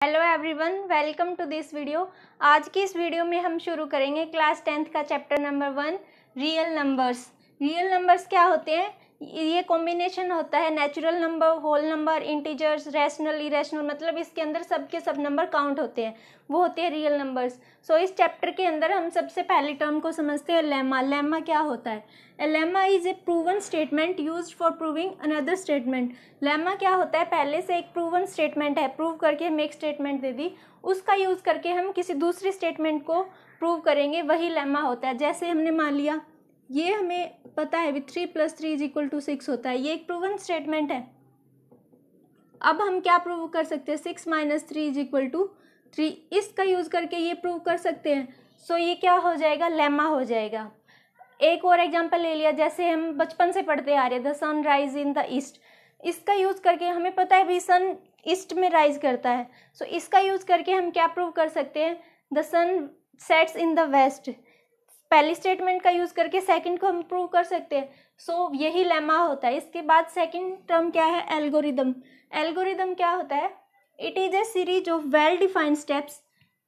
Hello everyone, welcome to this video. आज की इस वीडियो में हम शुरू करेंगे क्लास 10th का chapter number 1 real numbers. Real numbers क्या होते हैं? ये कॉम्बिनेशन होता है natural number, whole number, integers, rational, irrational, मतलब इसके अंदर सबके सब नंबर काउंट होते हैं, वो होते हैं रियल नंबर्स। सो इस चैप्टर के अंदर हम सबसे पहली टर्म को समझते हैं लेमा। लेमा क्या होता है? A lemma is a proven statement used for proving another statement। Lemma क्या होता है? पहले से एक प्रूवन स्टेटमेंट है, प्रूव करके हम एक स्टेटमेंट दे दी, उसका यूज़ करके हम किसी दूसरी स्टेटमेंट को प्रूव करेंगे, वही लेमा होता है। जैसे हमने मान लिया, ये हमें पता है भी 3 + 3 = 6 होता है, ये एक प्रूवन स्टेटमेंट है। अब हम क्या प्रूव कर सकते हैं? 6 - 3 = 3, इसका यूज़ करके ये प्रूव कर सकते हैं। सो ये क्या हो जाएगा? लेमा हो जाएगा। एक और एग्जांपल ले लिया, जैसे हम बचपन से पढ़ते आ रहे हैं, the sun rise in the east. इसका यूज़ करके हमें पता है भी सन ईस्ट में राइज करता है। सो इसका यूज़ करके हम क्या प्रूव कर सकते हैं? The sun sets in the west. पहली स्टेटमेंट का यूज़ करके सेकंड को हम प्रूव कर सकते हैं। सो यही लेमा होता है। इसके बाद सेकंड टर्म क्या है? एल्गोरिदम। एल्गोरिदम क्या होता है? It is a series of well defined steps.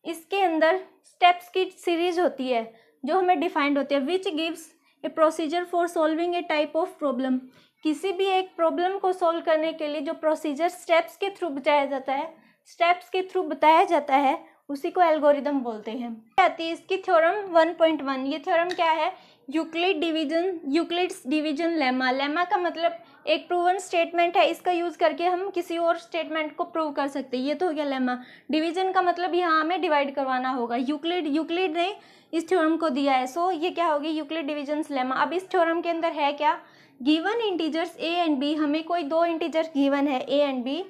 इसके अंदर स्टेप्स की सीरीज होती है जो हमें डिफाइंड होती है, which gives A procedure for solving A type of problem. किसी भी एक प्रॉब्लम को सॉल्व करने के लिए जो प्रोसीजर स्टेप्स के थ्रू बताया जाता है उसी को एल्गोरिदम बोलते हैं। आती है इसकी थ्योरम 1.1। ये थ्योरम क्या है? Euclid's division lemma. लेमा का मतलब एक प्रूवन स्टेटमेंट है, इसका यूज़ करके हम किसी और स्टेटमेंट को प्रूव कर सकते हैं। ये तो हो गया लेमा। डिवीजन का मतलब यहाँ हमें डिवाइड करवाना होगा। यूक्लिड ने इस थ्योरम को दिया है। सो ये क्या होगी? Euclid divisions lemma. अब इस थ्योरम के अंदर है क्या? Given integers A and B, हमें कोई दो इंटीजर्स गिवन है A and B,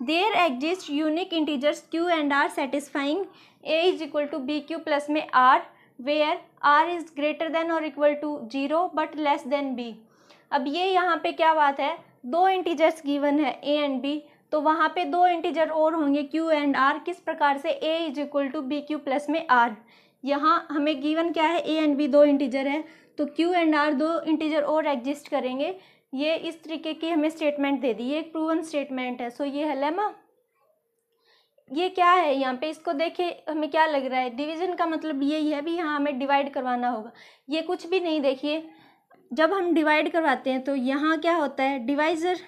there exist unique integers Q and R satisfying A = BQ plus में R, where R is greater than और equal to 0 but less than B. अब ये यहाँ पे क्या बात है? दो इंटीजर्स गिवन है ए एंड बी, तो वहाँ पे दो इंटीजर और होंगे क्यू एंड आर। किस प्रकार से? ए = BQ प्लस में आर। यहाँ हमें गिवन क्या है? ए एंड बी दो इंटीजर है, तो क्यू एंड आर दो इंटीजर और एग्जिस्ट करेंगे। ये इस तरीके की हमें स्टेटमेंट दे दी, ये एक प्रूवन स्टेटमेंट है। सो ये है लेमा। ये क्या है यहाँ पे? इसको देखे हमें क्या लग रहा है? डिवीजन का मतलब यही है भी यहाँ हमें डिवाइड करवाना होगा। ये कुछ भी नहीं। देखिए, जब हम डिवाइड करवाते हैं तो यहाँ क्या होता है? डिवाइजर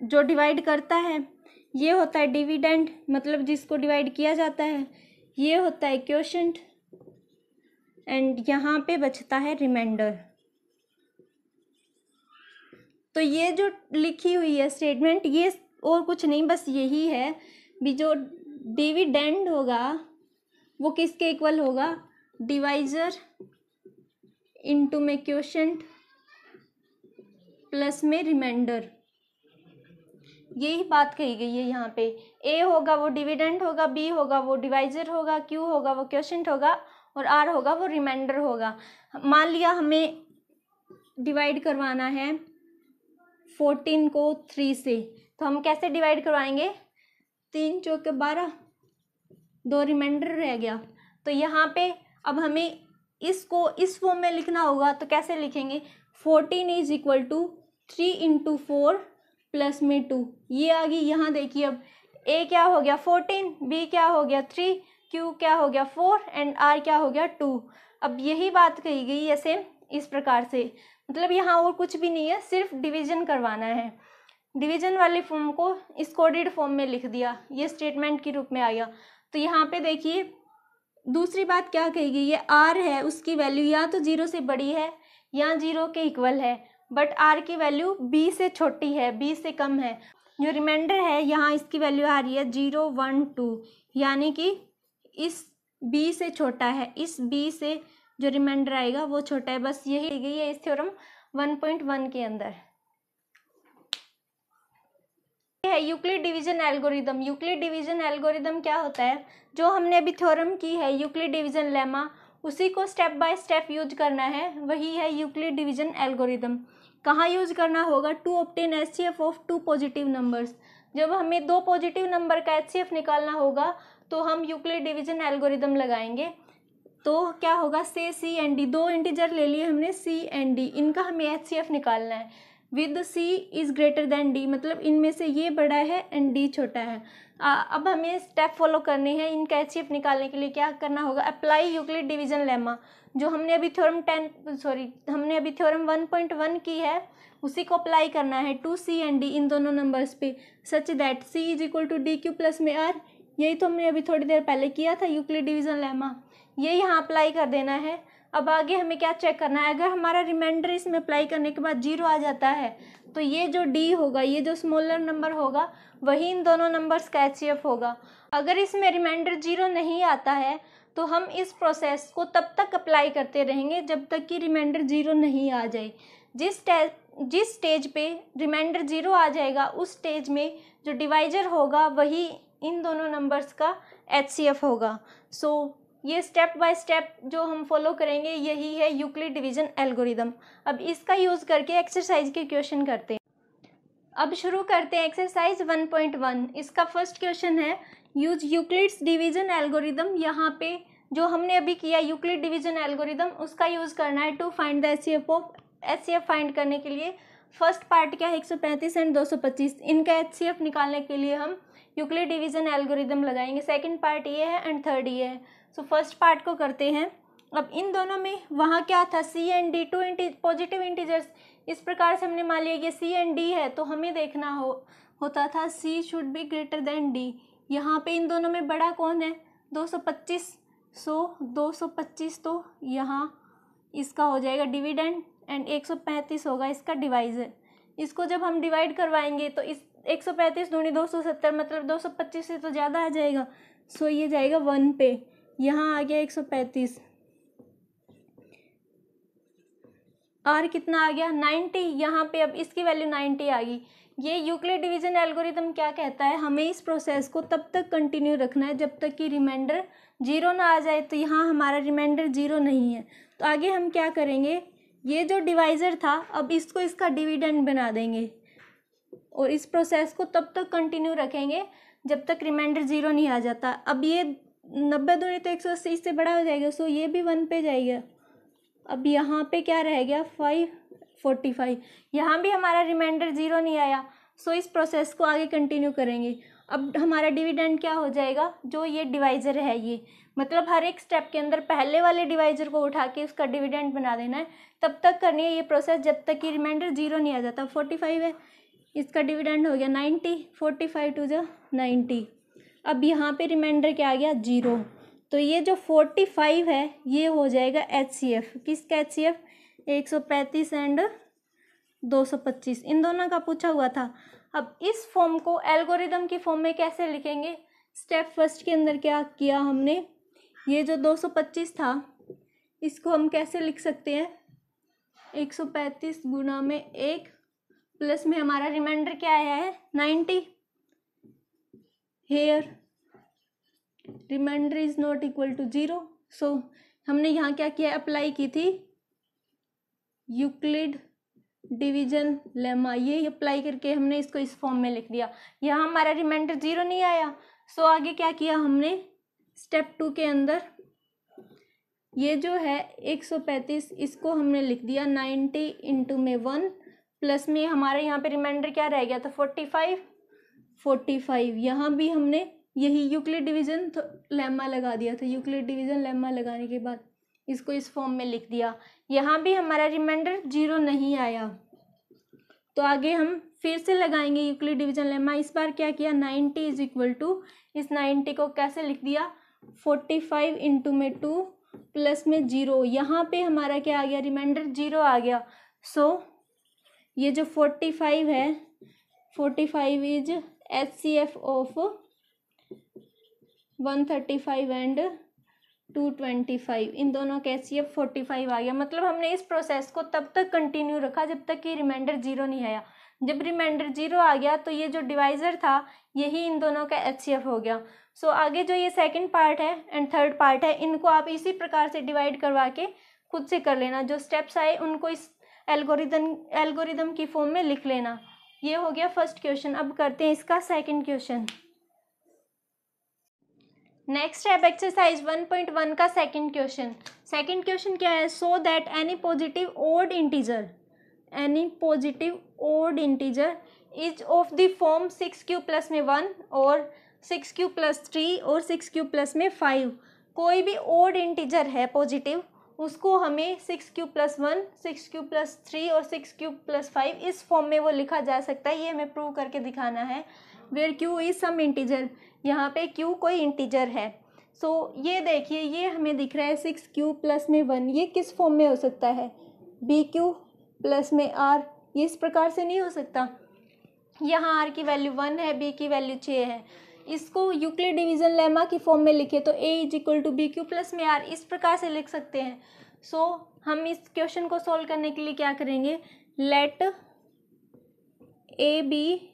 जो डिवाइड करता है ये होता है डिविडेंड, मतलब जिसको डिवाइड किया जाता है। ये होता है क्वोशंट, एंड यहाँ पे बचता है रिमाइंडर। तो ये जो लिखी हुई है स्टेटमेंट, ये और कुछ नहीं, बस यही है भी जो डिविडेंड होगा वो किसके इक्वल होगा? डिवाइजर इनटू में क्वोशंट प्लस में रिमाइंडर। यही बात कही गई है यहाँ पे। ए होगा वो डिविडेंड होगा, बी होगा वो डिवाइजर होगा, क्यू होगा वो क्वोशंट होगा, और आर होगा वो रिमाइंडर होगा। मान लिया हमें डिवाइड करवाना है 14 को 3 से, तो हम कैसे डिवाइड करवाएंगे? 3 × 4 = 12, दो रिमाइंडर रह गया। तो यहाँ पे अब हमें इसको इस फॉर्म में लिखना होगा, तो कैसे लिखेंगे? 14 = 3 × 4 प्लस में 2। ये आ गई। यहाँ देखिए, अब ए क्या हो गया? 14, बी क्या हो गया? 3, क्यू क्या हो गया? 4, एंड आर क्या हो गया? 2। अब यही बात कही गई ऐसे इस प्रकार से, मतलब यहाँ और कुछ भी नहीं है, सिर्फ डिवीजन करवाना है। डिवीजन वाले फॉर्म को इस कोडेड फॉर्म में लिख दिया, ये स्टेटमेंट के रूप में आ गया। तो यहाँ पे देखिए दूसरी बात क्या कही गई है? आर है, उसकी वैल्यू या तो 0 से बड़ी है या 0 के इक्वल है, बट आर की वैल्यू बी से छोटी है, बी से कम है। जो रिमाइंडर है यहाँ इसकी वैल्यू आ रही है 0, 1, 2, यानी कि इस बी से छोटा है, इस बी से जो रिमाइंडर आएगा वो छोटा है। बस यही गई है इस थ्योरम 1.1 के अंदर। है Euclid division algorithm. Euclid division algorithm क्या होता है? जो हमने अभी थ्योरम की है यूक्लिड डिवीजन लेमा, उसी को स्टेप बाय स्टेप यूज करना है, वही है यूक्लिड डिवीजन एल्गोरिदम। कहाँ यूज करना होगा? To obtain HCF of 2 positive numbers. जब हमें 2 पॉजिटिव नंबर का HCF निकालना होगा तो हम यूक्लिड डिवीजन एल्गोरिदम लगाएंगे। तो क्या होगा? से C एंड D, दो इंटीजर ले लिए हमने C एंड D, इनका हमें HCF निकालना है। With c is greater than d, मतलब इनमें से ये बड़ा है एंड डी छोटा है। अब हमें स्टेप फॉलो करने हैं इनका एचसीएफ निकालने के लिए। क्या करना होगा, अप्लाई यूक्लिड डिवीजन लेमा, जो हमने अभी थ्योरम 1.1 की है उसी को अप्लाई करना है टू सी एंड डी, इन दोनों नंबर्स पे, such that c is equal to d q plus में आर। यही तो हमने अभी थोड़ी देर पहले किया था यूक्लिड डिवीजन लेमा, ये यहाँ अप्लाई कर देना है। अब आगे हमें क्या चेक करना है, अगर हमारा रिमाइंडर इसमें अप्लाई करने के बाद 0 आ जाता है तो ये जो डी होगा, ये जो स्मॉलर नंबर होगा वही इन दोनों नंबर्स का एचसीएफ होगा। अगर इसमें रिमाइंडर 0 नहीं आता है तो हम इस प्रोसेस को तब तक अप्लाई करते रहेंगे जब तक कि रिमाइंडर 0 नहीं आ जाए। जिस स्टेज पे रिमाइंडर 0 आ जाएगा उस स्टेज में जो डिवाइजर होगा वही इन दोनों नंबर्स का एचसीएफ होगा। सो ये स्टेप बाय स्टेप जो हम फॉलो करेंगे यही है यूक्लिड डिवीजन एल्गोरिदम। अब इसका यूज़ करके एक्सरसाइज के क्वेश्चन करते हैं। अब शुरू करते हैं एक्सरसाइज 1.1। इसका फर्स्ट क्वेश्चन है यूज यूक्लिड्स डिवीजन एल्गोरिदम। यहाँ पे जो हमने अभी किया यूक्लिड डिवीजन एल्गोरिदम उसका यूज़ करना है to find the HCF find करने के लिए। फर्स्ट पार्ट क्या है, 135 एंड 225, इनका एचसीएफ निकालने के लिए हम यूक्लिड डिवीजन एल्गोरिदम लगाएंगे। सेकंड पार्ट ये है एंड थर्ड ये है। सो फर्स्ट पार्ट को करते हैं। अब इन दोनों में वहाँ क्या था, C and D, two positive integers. इस प्रकार से हमने मान लिया ये सी एंड डी है तो हमें देखना होता था C should be greater than D. यहाँ पे इन दोनों में बड़ा कौन है, 225। सो 225 तो यहाँ इसका हो जाएगा डिविडेंड एंड 135 होगा इसका डिवाइजर। इसको जब हम डिवाइड करवाएंगे तो इस 135 दूनी 270, मतलब 225 से तो ज़्यादा आ जाएगा। सो ये जाएगा 1 पे, यहाँ आ गया 135। आर कितना आ गया, 90। यहाँ पे अब इसकी वैल्यू 90 आ गई। ये यूक्लिड डिवीजन एल्गोरिदम क्या कहता है, हमें इस प्रोसेस को तब तक कंटिन्यू रखना है जब तक कि रिमाइंडर 0 ना आ जाए। तो यहाँ हमारा रिमाइंडर 0 नहीं है तो आगे हम क्या करेंगे, ये जो डिवाइजर था अब इसको इसका डिविडेंड बना देंगे और इस प्रोसेस को तब तक कंटिन्यू रखेंगे जब तक रिमाइंडर 0 नहीं आ जाता। अब ये 90 दूनी तो 180, इससे बड़ा हो जाएगा। सो ये भी 1 पे जाएगा। अब यहाँ पे क्या रह गया, 545। यहाँ भी हमारा रिमाइंडर 0 नहीं आया। सो इस प्रोसेस को आगे कंटिन्यू करेंगे। अब हमारा डिविडेंड क्या हो जाएगा, जो ये डिवाइजर है ये, मतलब हर एक स्टेप के अंदर पहले वाले डिवाइजर को उठा के उसका डिविडेंड बना देना है। तब तक करनी है ये प्रोसेस जब तक कि रिमाइंडर 0 नहीं आ जाता। 45 है, इसका डिविडेंड हो गया 90, 45 टू ज़ा 90। अब यहाँ पे रिमाइंडर क्या आ गया, 0। तो ये जो 45 है ये हो जाएगा एचसीएफ। किसका एचसीएफ, 135 एंड 225, इन दोनों का पूछा हुआ था। अब इस फॉर्म को एल्गोरिदम की फॉर्म में कैसे लिखेंगे, स्टेप फर्स्ट के अंदर क्या किया हमने, ये जो 225 था इसको हम कैसे लिख सकते हैं, 135 गुना में 1 प्लस में हमारा रिमाइंडर क्या आया है 90। Here remainder is not equal to 0। So हमने यहाँ क्या किया, अप्लाई की थी यूक्लिड डिवीजन लेमा, ये अप्लाई करके हमने इसको इस फॉर्म में लिख दिया। यहाँ हमारा रिमाइंडर 0 नहीं आया। सो आगे क्या किया हमने, स्टेप 2 के अंदर ये जो है 135 इसको हमने लिख दिया 90 इंटू में 1 प्लस में हमारे यहाँ पे रिमाइंडर क्या रह गया था 45। यहाँ भी हमने यही यूक्लिड डिवीजन लेमा लगा दिया था। यूक्लिड डिवीजन लेमा लगाने के बाद इसको इस फॉर्म में लिख दिया। यहाँ भी हमारा रिमाइंडर 0 नहीं आया तो आगे हम फिर से लगाएंगे यूक्लिड डिवीजन लेमा। इस बार क्या किया, 90 इज इक्वल टू, इस 90 को कैसे लिख दिया 45 इंटू में 2 प्लस में 0। यहाँ पे हमारा क्या आ गया, रिमाइंडर 0 आ गया। सो ये जो 45 है, 45 इज एचसीएफ ऑफ 135 एंड 225, इन दोनों का एचसीएफ 45 आ गया। मतलब हमने इस प्रोसेस को तब तक कंटिन्यू रखा जब तक कि रिमाइंडर 0 नहीं आया। जब रिमाइंडर 0 आ गया तो ये जो डिवाइजर था यही इन दोनों का एचसीएफ हो गया। सो आगे जो ये सेकंड पार्ट है एंड थर्ड पार्ट है इनको आप इसी प्रकार से डिवाइड करवा के खुद से कर लेना। जो स्टेप्स आए उनको इस एल्गोरिदम की फॉर्म में लिख लेना। ये हो गया फर्स्ट क्वेश्चन। अब करते हैं इसका सेकंड क्वेश्चन। नेक्स्ट है एक्सरसाइज 1.1 का सेकंड क्वेश्चन। सेकंड क्वेश्चन क्या है, so that any positive odd integer any positive odd integer is of the form 6q plus में 1 और 6q प्लस 3 और 6q प्लस में 5। कोई भी ओड इंटीजर है पॉजिटिव, उसको हमें 6q प्लस 1, 6q प्लस 3 और 6q प्लस 5 इस फॉर्म में वो लिखा जा सकता है। ये हमें प्रूव करके दिखाना है। Where q is some integer, यहाँ पे q कोई इंटीजर है। सो ये देखिए, ये हमें दिख रहा है 6q प्लस में 1, ये किस फॉर्म में हो सकता है? bq प्लस में r, ये इस प्रकार से नहीं हो सकता। यहाँ r की वैल्यू 1 है, b की वैल्यू 6 है। इसको यूक्लिड डिवीजन लेमा की फॉर्म में लिखे तो a is equal to b q plus में r, इस प्रकार से लिख सकते हैं। सो हम इस क्वेश्चन को सॉल्व करने के लिए क्या करेंगे? Let a be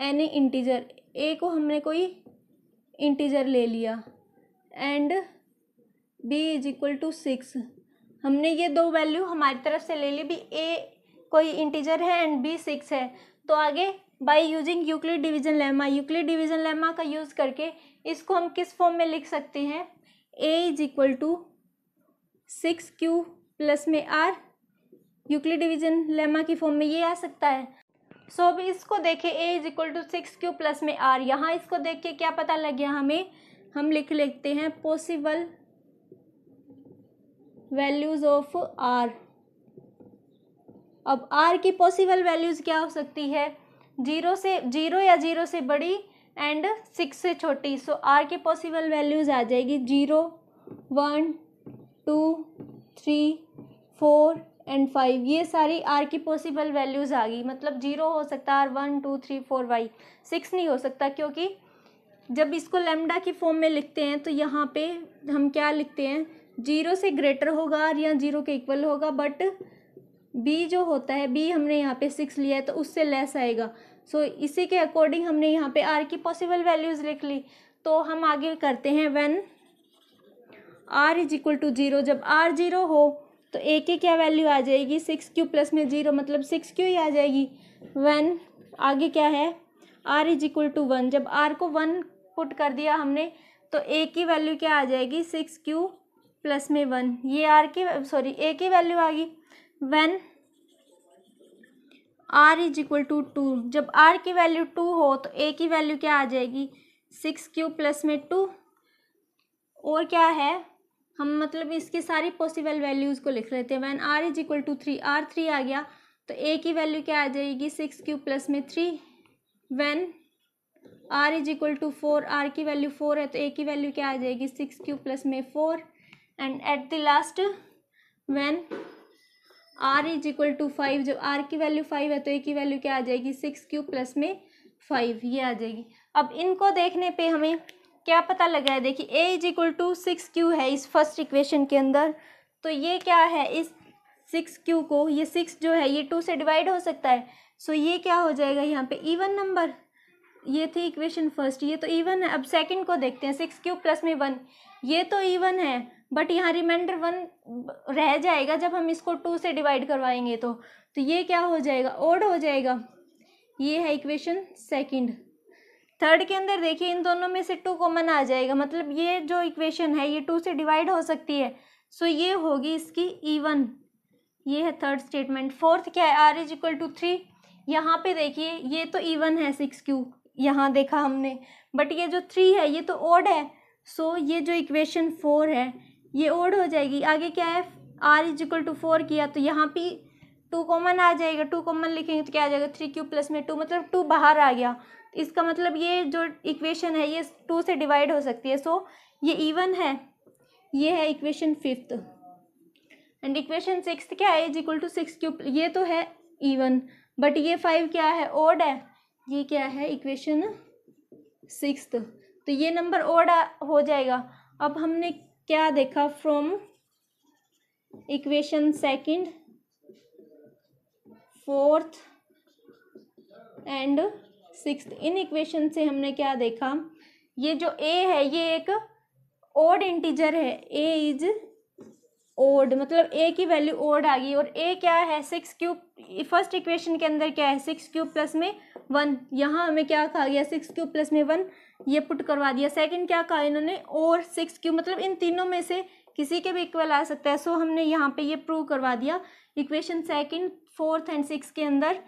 any integer, a को हमने कोई इंटीजर ले लिया and b is equal to 6। हमने ये दो वैल्यू हमारी तरफ से ले ली, भी a कोई इंटीजर है एंड b 6 है। तो आगे bye using Euclid division lemma, Euclid division lemma का यूज़ करके इसको हम किस फॉर्म में लिख सकते हैं? a is equal to 6q plus में r, यूक्लिड डिवीजन लेमा की फॉर्म में ये आ सकता है। सो अब इसको देखें, a is equal to 6q plus में r, यहाँ इसको देख के क्या पता लग गया हमें? हम लिख लेते हैं पॉसिबल वैल्यूज ऑफ r। अब r की पॉसिबल वैल्यूज क्या हो सकती है? 0 या 0 से बड़ी एंड 6 से छोटी। सो r की पॉसिबल वैल्यूज आ जाएगी 0, 1, 2, 3, 4 एंड 5। ये सारी r की पॉसिबल वैल्यूज आ गई। मतलब 0 हो सकता है, 1, 2, 3, 4, 5, 6 नहीं हो सकता, क्योंकि जब इसको लैम्डा की फॉर्म में लिखते हैं तो यहाँ पे हम क्या लिखते हैं? 0 से ग्रेटर होगा या 0 के इक्वल होगा, बट b जो होता है, b हमने यहाँ पे 6 लिया है तो उससे लेस आएगा। सो इसी के अकॉर्डिंग हमने यहाँ पे r की पॉसिबल वैल्यूज लिख ली। तो हम आगे करते हैं, when r is equal to 0, जब r 0 हो तो a की क्या वैल्यू आ जाएगी? 6q प्लस में 0, मतलब 6q ही आ जाएगी। व्हेन आगे क्या है? r इज इक्वल टू 1, जब r को 1 पुट कर दिया हमने तो a की वैल्यू क्या आ जाएगी? 6q प्लस में 1, ये a की वैल्यू आ गई। When r is equal to 2, जब r की वैल्यू 2 हो तो a की वैल्यू क्या आ जाएगी? 6q प्लस में 2। और क्या है, हम मतलब इसकी सारी पॉसिबल वैल्यूज़ को लिख लेते हैं। When r is equal to 3, r 3 आ गया तो a की वैल्यू क्या आ जाएगी? 6q प्लस में 3। When r is equal to 4, r की वैल्यू 4 है तो a की वैल्यू क्या आ जाएगी? 6q प्लस में 4। And at the last when r is equal to 5, जब r की वैल्यू 5 है तो a की वैल्यू क्या आ जाएगी? 6q प्लस में 5, ये आ जाएगी। अब इनको देखने पे हमें क्या पता लगा है? देखिए a is equal to 6q है इस फर्स्ट इक्वेशन के अंदर, तो ये क्या है? इस 6q को, ये 6 जो है ये 2 से डिवाइड हो सकता है। सो ये क्या हो जाएगा यहाँ पे? Even number. ये थी इक्वेशन फर्स्ट, ये तो इवन है। अब सेकंड को देखते हैं, 6q प्लस में 1, ये तो इवन है, बट यहाँ रिमाइंडर 1 रह जाएगा जब हम इसको 2 से डिवाइड करवाएंगे तो ये क्या हो जाएगा? ओड हो जाएगा। ये है इक्वेशन सेकंड। थर्ड के अंदर देखिए, इन दोनों में से 2 कॉमन आ जाएगा, मतलब ये जो इक्वेशन है ये 2 से डिवाइड हो सकती है। सो ये होगी इसकी इवन। ये है थर्ड स्टेटमेंट। फोर्थ क्या है? r is equal to 3। यहाँ पे देखिए ये तो इवन है 6q, यहाँ देखा हमने, बट ये जो 3 है ये तो ओड है। सो ये जो इक्वेशन 4 है ये ओड हो जाएगी। आगे क्या है? r इज इक्वल टू 4 किया तो यहाँ पे 2 कॉमन आ जाएगा, 2 कॉमन लिखेंगे तो क्या आ जाएगा? 3q प्लस में 2, मतलब 2 बाहर आ गया। इसका मतलब ये जो इक्वेशन है ये 2 से डिवाइड हो सकती है। सो ये इवन है। ये है equation fifth. And equation sixth क्या है? इज इक्वल टू 6q, ये तो है इवन, बट ये 5 क्या है? ओड है। ये क्या है? Equation sixth. तो ये नंबर ओड हो जाएगा। अब हमने क्या देखा? From equation second, fourth and sixth, in equation से हमने क्या देखा? ये जो a है ये एक ओड इंटीजर है। a इज ओड, मतलब a की वैल्यू ओड आ गई। और a क्या है? 6q। फर्स्ट इक्वेशन के अंदर क्या है? 6q प्लस में 1। यहाँ हमें क्या कहा गया? 6q प्लस में 1, ये पुट करवा दिया। सेकंड क्या कहा इन्होंने? और 6q, मतलब इन तीनों में से किसी के भी इक्वल आ सकता है। सो हमने यहाँ पे ये प्रूव करवा दिया। Equation second, fourth and six के अंदर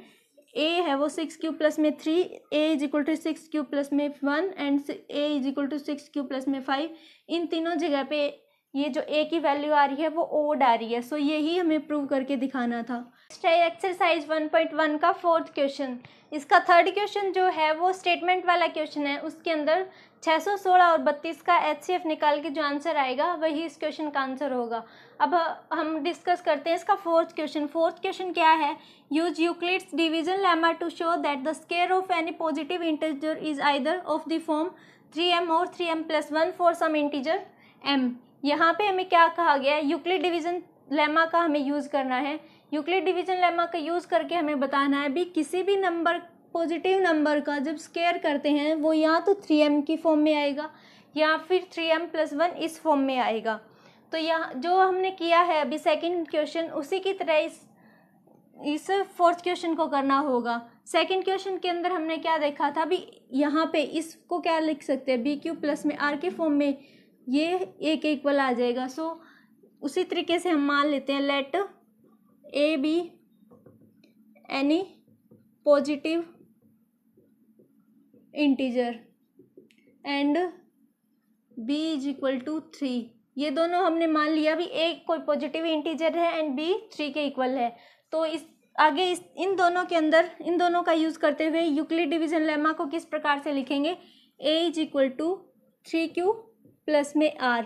ए है वो 6 प्लस में 3, a is equal to 6 plus में 1 and a is equal to 6 plus में 5। इन तीनों जगह पे ये जो ए की वैल्यू आ रही है वो ओड आ रही है। सो यही हमें प्रूव करके दिखाना था। एक्सरसाइज 1.1 का फोर्थ क्वेश्चन। इसका थर्ड क्वेश्चन जो है वो स्टेटमेंट वाला क्वेश्चन है। उसके अंदर 616 और 32 का HCF निकाल के जो आंसर आएगा वही इस क्वेश्चन का आंसर होगा। अब हम डिस्कस करते हैं इसका फोर्थ क्वेश्चन। फोर्थ क्वेश्चन क्या है? Use Euclid's division lemma to show that the square of any positive integer is either of the form 3m और 3m+1 for some integer m। यहाँ पे हमें क्या कहा गया है? यूक्लिड डिवीजन लेमा का हमें यूज़ करना है। यूक्लिड डिवीजन लेमा का यूज़ करके हमें बताना है भी किसी भी नंबर, पॉजिटिव नंबर का जब स्क्वायर करते हैं वो या तो 3m की फॉर्म में आएगा या फिर 3m+1 इस फॉर्म में आएगा। तो यहाँ जो हमने किया है अभी सेकंड क्वेश्चन, उसी की तरह इस फोर्थ क्वेश्चन को करना होगा। सेकंड क्वेश्चन के अंदर हमने क्या देखा था? अभी यहाँ पे इसको क्या लिख सकते हैं? BQ प्लस में R की फॉर्म में ये ए के इक्वल आ जाएगा। सो उसी तरीके से हम मान लेते हैं let a be any positive integer and b is equal to 3। ये दोनों हमने मान लिया भी ए कोई पॉजिटिव इंटीजर है एंड बी 3 के इक्वल है। तो इस आगे इन दोनों के अंदर इन दोनों का यूज़ करते हुए यूक्लिड डिवीजन लेमा को किस प्रकार से लिखेंगे? A is equal to 3Q plus में R।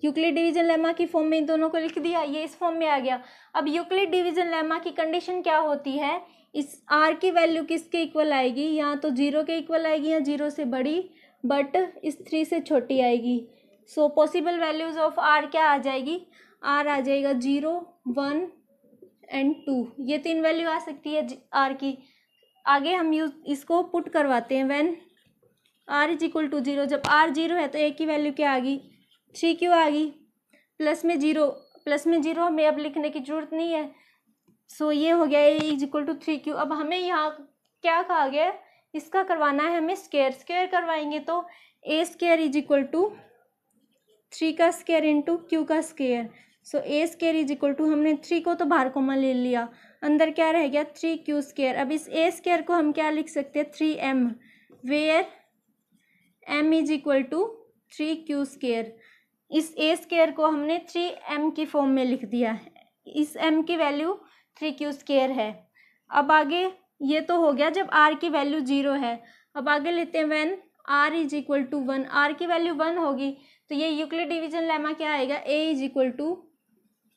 यूक्लिड डिवीजन लेमा की फॉर्म में इन दोनों को लिख दिया, ये इस फॉर्म में आ गया। अब यूक्लिड डिवीजन लेमा की कंडीशन क्या होती है? इस R की वैल्यू किसके इक्वल आएगी? या तो 0 के इक्वल आएगी या 0 से बड़ी, बट इस 3 से छोटी आएगी। सो पॉसिबल वैल्यूज ऑफ R क्या आ जाएगी? R आ जाएगा 0, 1 एंड 2। ये 3 वैल्यू आ सकती है R की। आगे हम इसको पुट करवाते हैं। When R is equal to 0, जब R 0 है तो A की वैल्यू क्या आ गई? 3Q आ गई। प्लस में 0 हमें अब लिखने की जरूरत नहीं है। सो ये हो गया A is equal to 3Q। अब हमें यहाँ क्या कहा गया? इसका करवाना है हमें स्क्वायर करवाएंगे तो A square is equal to 3 का स्क्वायर इंटू Q का square. So A square is equal to, हमने 3 को तो बाहर कॉमन ले लिया, अंदर क्या रह गया? 3Q square. अब इस A स्क्वायर को हम क्या लिख सकते हैं? 3m, where m is equal to 3Q square. इस A स्क्वायर को हमने 3m की फॉर्म में लिख दिया है। इस m की वैल्यू 3Q स्क्वायर है। अब आगे ये तो हो गया जब R की वैल्यू 0 है। अब आगे लेते हैं when R is equal to 1। R की वैल्यू 1 होगी तो ये यूक्लिड डिवीजन लेमा क्या आएगा? A is equal to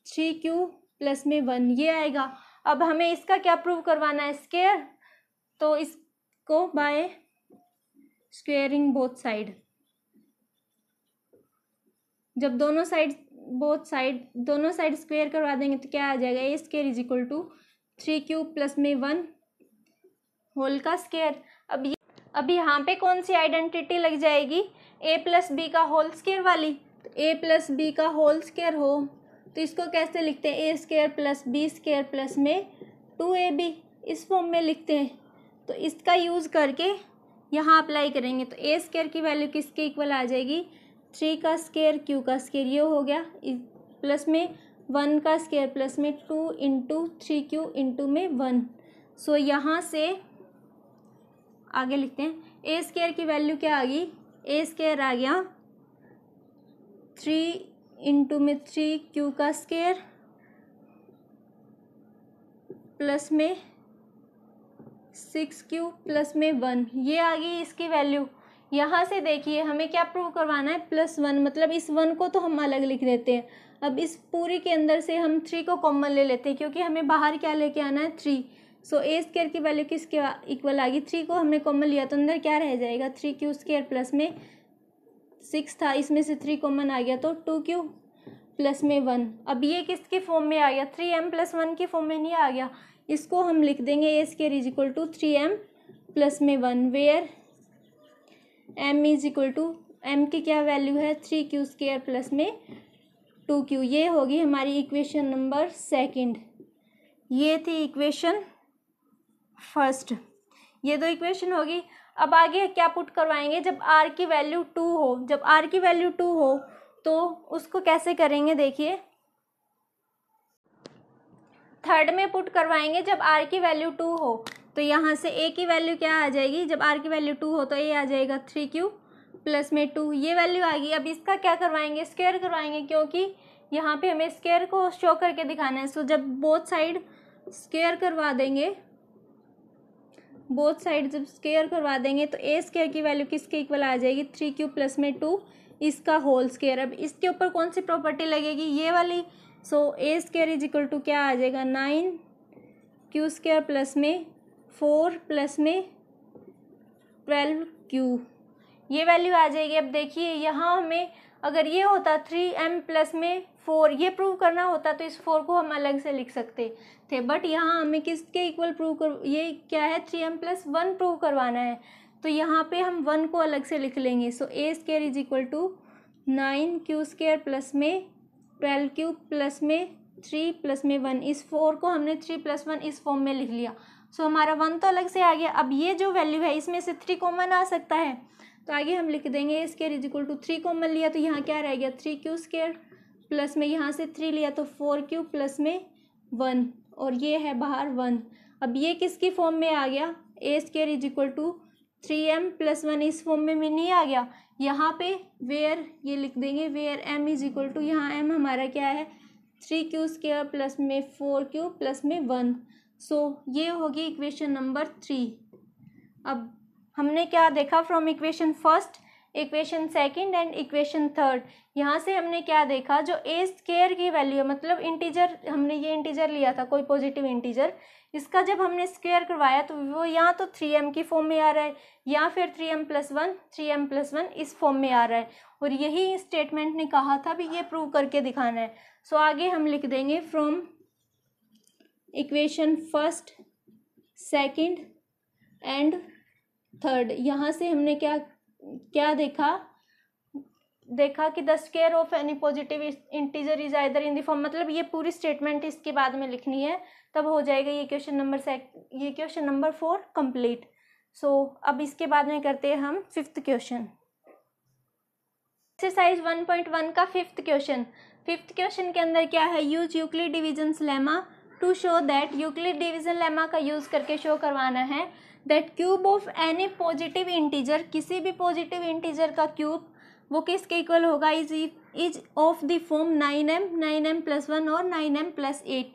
3Q plus में 1 ये आएगा। अब हमें इसका क्या प्रूव करवाना है? स्क्वायर। तो इसको बाय स्क्वेयरिंग बोथ साइड, जब दोनों साइड स्क्वेयर करवा देंगे तो क्या आ जाएगा? A square is equal to 3Q plus में 1 होल का स्क्वायर। अब यहाँ पे कौन सी आइडेंटिटी लग जाएगी? A प्लस बी का होल स्क्वायर वाली। तो A प्लस बी का होल स्क्वायर हो तो इसको कैसे लिखते हैं? A square plus b square plus में 2AB, इस फॉर्म में लिखते हैं। तो इसका यूज़ करके यहाँ अप्लाई करेंगे तो A स्क्वायर की वैल्यू किसके इक्वल आ जाएगी? 3 का स्क्वायर Q का स्क्वायर, ये हो गया, प्लस में 1 का स्क्वायर प्लस में 2 इंटू 3Q इंटू में 1। सो यहाँ से आगे लिखते हैं A स्क्वायर की वैल्यू क्या आ गई? A स्क्वायर आ गया 3 इंटू में 3Q का स्क्वायर प्लस में 6Q प्लस में 1, ये आ गई इसकी वैल्यू। यहाँ से देखिए हमें क्या प्रूव करवाना है? +1, मतलब इस 1 को तो हम अलग लिख देते हैं। अब इस पूरी के अंदर से हम 3 को कॉमन ले लेते हैं क्योंकि हमें बाहर क्या लेके आना है? 3। सो A स्क्वायर की वैल्यू किसके इक्वल आ गई? 3 को हमने कॉमन लिया तो अंदर क्या रह जाएगा? 3Q स्क्वायर प्लस में 6 था, इसमें से 3 कॉमन आ गया तो 2Q प्लस में 1। अब ये किसके फॉर्म में आ गया? 3m+1 की फॉर्म में नहीं आ गया। इसको हम लिख देंगे A square is equal to 3m plus में 1, where m is equal to, m की क्या वैल्यू है? 3Q स्क्वायर प्लस में 2Q। ये होगी हमारी इक्वेशन नंबर सेकंड। ये थी इक्वेशन फर्स्ट। ये दो इक्वेशन होगी। अब आगे क्या पुट करवाएंगे? जब R की वैल्यू 2 हो, जब R की वैल्यू 2 हो तो उसको कैसे करेंगे देखिए, थर्ड में पुट करवाएंगे जब r की वैल्यू 2 हो। तो यहाँ से a की वैल्यू क्या आ जाएगी, जब r की वैल्यू 2 हो तो a आ जाएगा 3q प्लस में 2, ये वैल्यू आ गई। अब इसका क्या करवाएंगे, स्क्वायर करवाएंगे, क्योंकि यहाँ पे हमें स्क्वायर को शो करके दिखाना है। सो जब बोथ साइड स्क्वायर करवा देंगे, बोथ साइड जब स्क्वायर करवा देंगे तो ए स्क्वायर की वैल्यू किसके इक्वल आ जाएगी, 3q प्लस में 2 इसका होल स्क्वायर। अब इसके ऊपर कौन सी प्रॉपर्टी लगेगी, ये वाली। सो A square is equal to क्या आ जाएगा, 9q स्क्वायर प्लस में 4 प्लस में 12q, ये वैल्यू आ जाएगी। अब देखिए यहाँ हमें अगर ये होता 3m प्लस में 4, ये प्रूव करना होता तो इस 4 को हम अलग से लिख सकते थे, बट यहाँ हमें किसके इक्वल प्रूव कर, ये क्या है 3m प्लस 1 प्रूव करवाना है, तो यहाँ पे हम 1 को अलग से लिख लेंगे। So A square is equal to 9q square plus में 12q प्लस में 3 प्लस में 1, इस 4 को हमने 3 प्लस 1 इस फॉर्म में लिख लिया। सो हमारा 1 तो अलग से आ गया। अब ये जो वैल्यू है इसमें से 3 कॉमन आ सकता है, तो आगे हम लिख देंगे A square is equal to 3 common लिया तो यहाँ क्या रह गया 3q स्क्वायर प्लस में यहाँ से 3 लिया तो 4q प्लस में 1, और ये है बाहर 1। अब ये किसकी फॉर्म में आ गया, a square is equal to 3m plus 1 इस फॉर्म में नहीं आ गया। यहाँ पे वेयर ये लिख देंगे, where m is equal to, यहाँ m हमारा क्या है 3q स्क्वायर प्लस में 4q प्लस में 1। सो ये होगी इक्वेशन नंबर 3। अब हमने क्या देखा from equation first, equation second and equation third. यहाँ से हमने क्या देखा, जो ए स्क्वायर की वैल्यू है, मतलब इंटीजर, हमने ये इंटीजर लिया था कोई पॉजिटिव इंटीजर, इसका जब हमने स्क्वायर करवाया तो वो यहाँ तो 3m की फॉर्म में आ रहा है, या फिर 3m प्लस 1 इस फॉर्म में आ रहा है, और यही स्टेटमेंट ने कहा था भी ये प्रूव करके दिखाना है। सो आगे हम लिख देंगे from equation first, second and third. यहाँ से हमने क्या क्या देखा कि the square of any positive integer is either in the form, मतलब ये पूरी स्टेटमेंट इसके बाद में लिखनी है, तब हो जाएगा ये क्वेश्चन नंबर 4 कंप्लीट। सो अब इसके बाद में करते हैं हम फिफ्थ क्वेश्चन, एक्सरसाइज 1.1 का फिफ्थ क्वेश्चन। फिफ्थ क्वेश्चन के अंदर क्या है, use Euclid division lemma to show that, Euclid division lemma का यूज करके शो करवाना है that cube of any positive integer, किसी भी पॉजिटिव इंटीजर का क्यूब वो किसके इक्वल होगा, is of the form 9m plus 1 और 9m प्लस 8।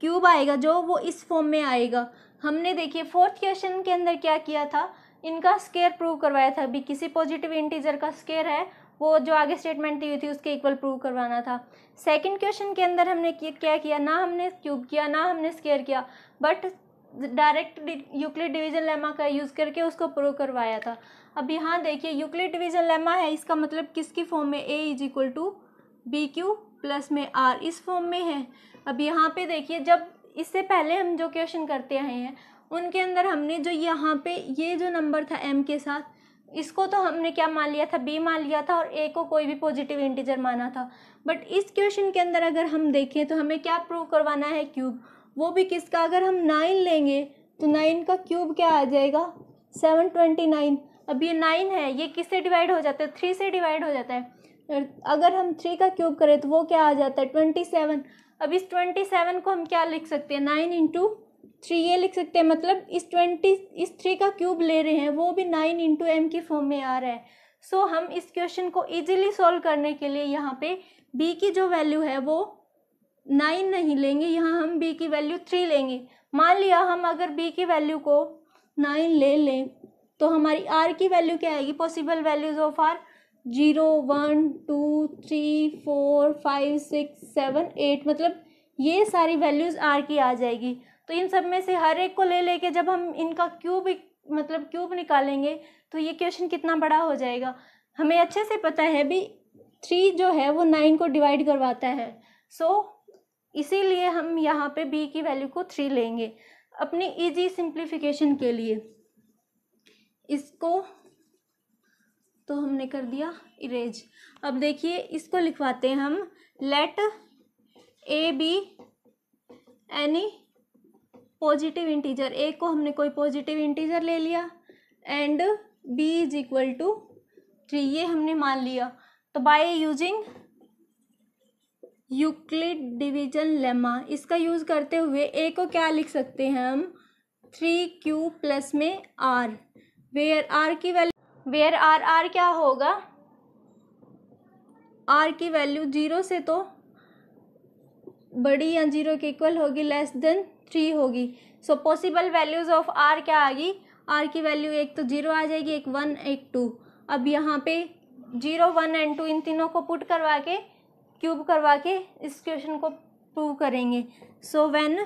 क्यूब आएगा जो वो इस फॉर्म में आएगा। हमने देखिए फोर्थ क्वेश्चन के अंदर क्या किया था, इनका स्क्वायर प्रूव करवाया था। अभी किसी पॉजिटिव इंटीजर का स्क्वायर है, वो जो आगे स्टेटमेंट दी हुई थी उसके इक्वल प्रूव करवाना था। सेकंड क्वेश्चन के अंदर हमने क्या किया, ना हमने क्यूब किया ना हमने स्क्वायर किया, but direct Euclid division lemma का यूज़ करके उसको प्रूव करवाया था। अब यहाँ देखिए यूक्लिड डिवीजन लेमा है, इसका मतलब किसकी फॉर्म में, a is equal to b q plus में r, इस फॉर्म में है। अब यहाँ पे देखिए, जब इससे पहले हम जो क्वेश्चन करते आए हैं उनके अंदर हमने जो यहाँ पे ये जो नंबर था m के साथ, इसको तो हमने क्या मान लिया था, b मान लिया था, और a को कोई भी पॉजिटिव इंटीजर माना था। बट इस क्वेश्चन के अंदर अगर हम देखें तो हमें क्या प्रूव करवाना है, क्यूब, वो भी किसका, अगर हम 9 लेंगे तो 9 का क्यूब क्या आ जाएगा 729। अब ये 9 है, ये किससे डिवाइड हो जाता है, 3 से डिवाइड हो जाता है। अगर हम 3 का क्यूब करें तो वो क्या आ जाता है 27। अब इस 27 को हम क्या लिख सकते हैं, 9 इंटू 3 ये लिख सकते हैं, मतलब इस 3 का क्यूब ले रहे हैं, वो भी 9 इंटू m की फॉर्म में आ रहा है। सो हम इस क्वेश्चन को इजीली सॉल्व करने के लिए यहाँ पे b की जो वैल्यू है वो 9 नहीं लेंगे, यहाँ हम b की वैल्यू 3 लेंगे। मान लिया हम अगर b की वैल्यू को 9 ले लें तो हमारी r की वैल्यू क्या आएगी, पॉसिबल वैल्यूज ऑफ r 0 1 2 3 4 5 6 7 8, मतलब ये सारी वैल्यूज r की आ जाएगी। तो इन सब में से हर एक को ले लेके जब हम इनका क्यूब मतलब क्यूब निकालेंगे तो ये क्वेश्चन कितना बड़ा हो जाएगा। हमें अच्छे से पता है भी 3 जो है वो 9 को डिवाइड करवाता है। सो इसीलिए हम यहाँ पे b की वैल्यू को 3 लेंगे अपनी इजी सिंप्लीफिकेशन के लिए। इसको तो हमने कर दिया इरेज। अब देखिए इसको लिखवाते हैं हम, let a be any positive integer, a को हमने कोई पॉजिटिव इंटीजर ले लिया and b is equal to 3, ये हमने मान लिया। तो by using Euclid division lemma, इसका यूज़ करते हुए ए को क्या लिख सकते हैं हम 3q प्लस में आर, वेयर आर की वैल्यू, वेयर आर क्या होगा, आर की वैल्यू 0 से तो बड़ी या 0 के इक्वल होगी, लेस देन 3 होगी। So possible values of r क्या आ गई, आर की वैल्यू एक तो 0 आ जाएगी, एक 1 एक 2। अब यहाँ पे 0 1 एंड 2 इन तीनों को पुट करवा के क्यूब करवा के इस क्वेश्चन को प्रूव करेंगे। So when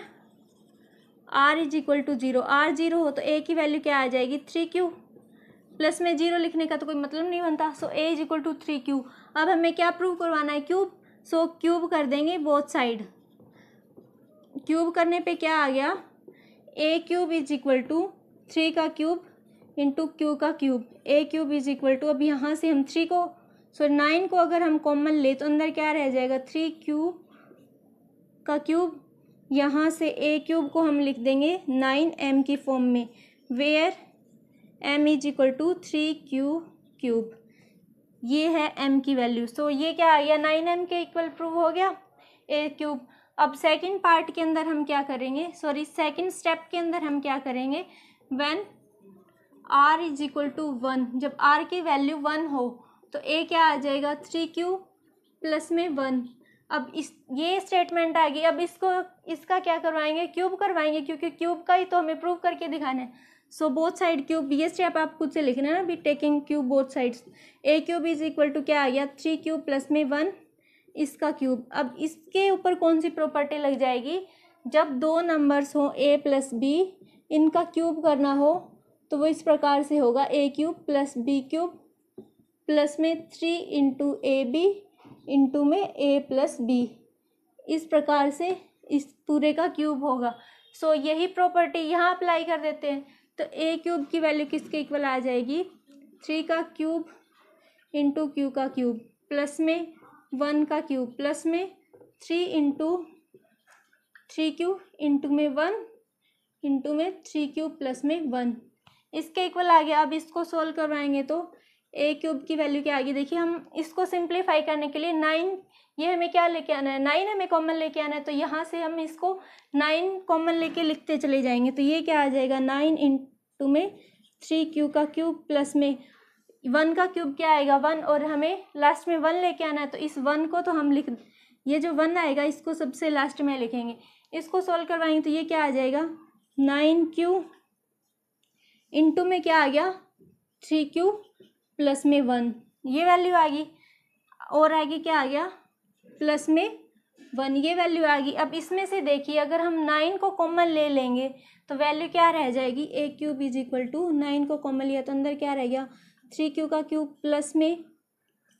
r is equal to 0, r 0 हो तो ए की वैल्यू क्या आ जाएगी 3q, प्लस में 0 लिखने का तो कोई मतलब नहीं बनता। सो ए इज इक्वल टू 3q। अब हमें क्या प्रूव करवाना है, क्यूब। सो क्यूब कर देंगे बोथ साइड, क्यूब करने पे क्या आ गया a cube is equal to 3 का क्यूब इंटू क्यू का cube, a cube is equal to, अब यहाँ से हम 3 को 9 को अगर हम कॉमन ले तो अंदर क्या रह जाएगा 3q का क्यूब, यहाँ से ए क्यूब को हम लिख देंगे 9m की फॉर्म में, where m is equal to 3q cube, ये है m की वैल्यू। सो ये क्या आ गया 9m के इक्वल प्रूव हो गया ए क्यूब। अब सेकंड पार्ट के अंदर हम क्या करेंगे, सॉरी सेकंड स्टेप के अंदर हम क्या करेंगे, when r is equal to 1, जब r की वैल्यू 1 हो तो a क्या आ जाएगा 3q प्लस में 1। अब इस ये स्टेटमेंट आ गई। अब इसका क्या करवाएंगे, क्यूब करवाएंगे, क्योंकि क्यूब का ही तो हमें प्रूव करके दिखाना है। सो बोथ साइड क्यूब, ये स्टेप आप खुद से लिखना है ना, be taking cube both sides. A cube is equal to क्या आ गया 3q प्लस में 1 इसका क्यूब। अब इसके ऊपर कौन सी प्रॉपर्टी लग जाएगी, जब दो नंबर्स हो a प्लस बी, इनका क्यूब करना हो तो वो इस प्रकार से होगा a cube plus b cube plus में 3 इंटू ए बी इंटू में a प्लस बी, इस प्रकार से इस पूरे का क्यूब होगा। सो यही प्रॉपर्टी यहाँ अप्लाई कर देते हैं, तो a क्यूब की वैल्यू किसके इक्वल आ जाएगी 3 का क्यूब इंटू क्यू का क्यूब प्लस में 1 का क्यूब प्लस में 3 इंटू 3q इंटू में 1 इंटू में 3q प्लस में 1, इसके इक्वल आ गया। अब इसको सोल्व करवाएंगे तो a क्यूब की वैल्यू क्या आ गई, देखिए हम इसको सिंप्लीफाई करने के लिए 9, ये हमें क्या लेके आना है 9 हमें कॉमन लेके आना है, तो यहाँ से हम इसको 9 कॉमन लेके लिखते चले जाएंगे। तो ये क्या आ जाएगा 9 इंटू में 3q का क्यूब प्लस में 1 का क्यूब क्या आएगा 1, और हमें लास्ट में 1 लेके आना है, तो इस 1 को तो हम लिख, ये जो 1 आएगा इसको सबसे लास्ट में लिखेंगे। इसको सॉल्व करवाएंगे तो ये क्या आ जाएगा 9q इंटू में क्या आ गया 3q प्लस में 1, ये वैल्यू आ गई, और आगे क्या आ गया प्लस में 1, ये वैल्यू आ गई। अब इसमें से देखिए अगर हम 9 को कॉमन ले लेंगे तो वैल्यू क्या रह जाएगी a cube is equal to 9 को कॉमन लिया तो अंदर क्या रह गया 3q का क्यूब प्लस में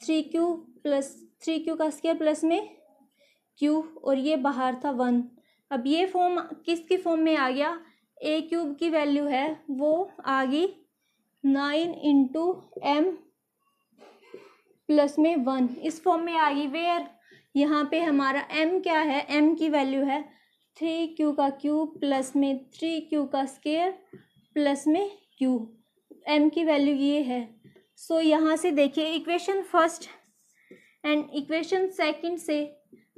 3q प्लस 3q का स्क्वायर प्लस में q, और ये बाहर था 1। अब ये फॉर्म किसकी फॉर्म में आ गया, a क्यूब की वैल्यू है वो आ गई 9 इंटू m प्लस में 1, इस फॉर्म में आ गई, वेयर यहाँ पे हमारा m क्या है, m की वैल्यू है 3q का क्यूब प्लस में 3q का स्क्वायर प्लस में q, m की वैल्यू ये है। सो यहाँ से देखिए equation first and equation second से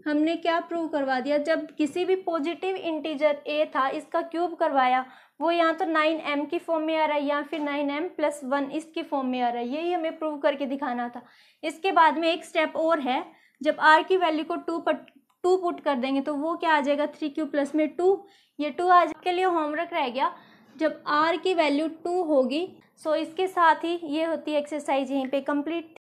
हमने क्या प्रूव करवा दिया, जब किसी भी पॉजिटिव इंटीजर a था इसका क्यूब करवाया वो यहाँ तो 9m की फॉर्म में आ रहा है या फिर 9m प्लस 1 इसकी फॉर्म में आ रहा है, यही हमें प्रूव करके दिखाना था। इसके बाद में एक स्टेप और है, जब r की वैल्यू को 2 पुट कर देंगे तो वो क्या आ जाएगा 3q प्लस में 2, ये 2 आज के लिए होमवर्क रह गया। जब r की वैल्यू 2 होगी, सो इसके साथ ही ये होती है एक्सरसाइज यहीं पे कंप्लीट।